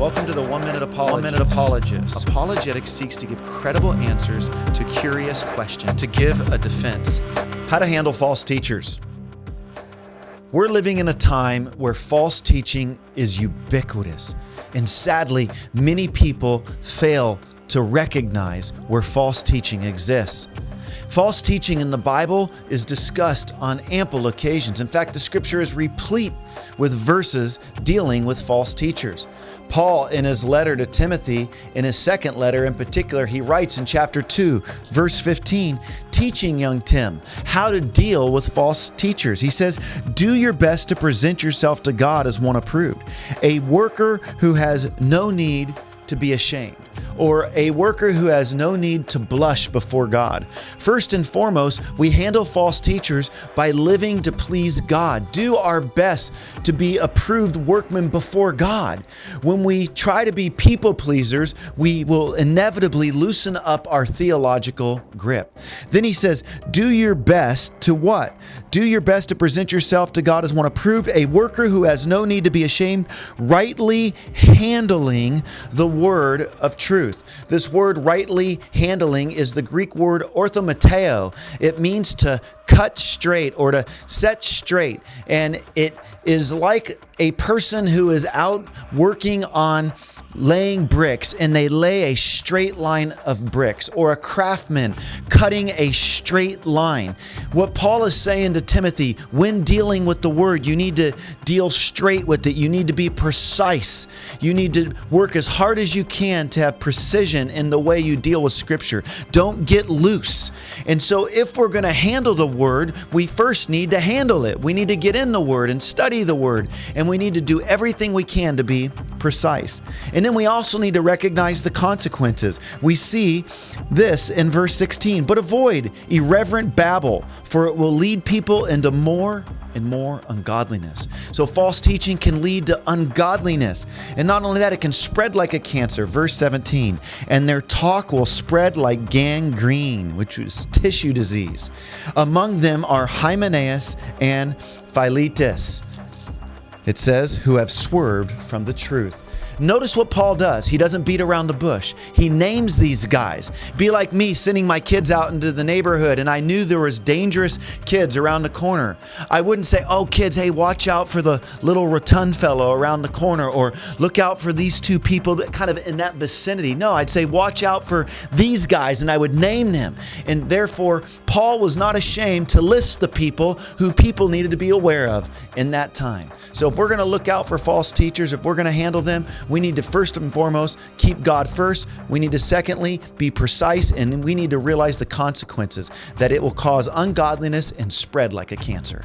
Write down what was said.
Welcome to the 1 Minute Apologist. 1 Minute Apologist. Apologetics seeks to give credible answers to curious questions, to give a defense. How to handle false teachers. We're living in a time where false teaching is ubiquitous, and sadly, many people fail to recognize where false teaching exists. False teaching in the Bible is discussed on ample occasions. In fact, the scripture is replete with verses dealing with false teachers. Paul, in his letter to Timothy, in his second letter in particular, he writes in chapter 2, verse 15, teaching young Tim how to deal with false teachers. He says, do your best to present yourself to God as one approved, a worker who has no need to be ashamed, or a worker who has no need to blush before God. First and foremost, we handle false teachers by living to please God. Do our best to be approved workmen before God. When we try to be people pleasers, we will inevitably loosen up our theological grip. Then he says, do your best to what? Do your best to present yourself to God as one approved, a worker who has no need to be ashamed, rightly handling the word of truth. This word rightly handling is the Greek word orthomateo. It means to cut straight or to set straight. And it is like a person who is out working on laying bricks and they lay a straight line of bricks, or a craftsman cutting a straight line. What Paul is saying to Timothy, when dealing with the word, you need to deal straight with it. You need to be precise. You need to work as hard as you can to have precision in the way you deal with scripture. Don't get loose. And so if we're going to handle the word, we first need to handle it. We need to get in the word and study the word, and we need to do everything we can to be precise. And then we also need to recognize the consequences. We see this in verse 16, but avoid irreverent babble, for it will lead people into more and more ungodliness. So false teaching can lead to ungodliness. And not only that, it can spread like a cancer. Verse 17, and their talk will spread like gangrene, which is tissue disease. Among them are Hymenaeus and Philetus. It says, who have swerved from the truth. Notice what Paul does. He doesn't beat around the bush. He names these guys. Be like me sending my kids out into the neighborhood and I knew there was dangerous kids around the corner. I wouldn't say, oh kids, hey, watch out for the little rotund fellow around the corner, or look out for these two people that kind of in that vicinity. No, I'd say watch out for these guys, and I would name them. And therefore, Paul was not ashamed to list the people who people needed to be aware of in that time. So if we're going to look out for false teachers, if we're going to handle them, we need to first and foremost keep God first. We need to secondly be precise, and we need to realize the consequences, that it will cause ungodliness and spread like a cancer.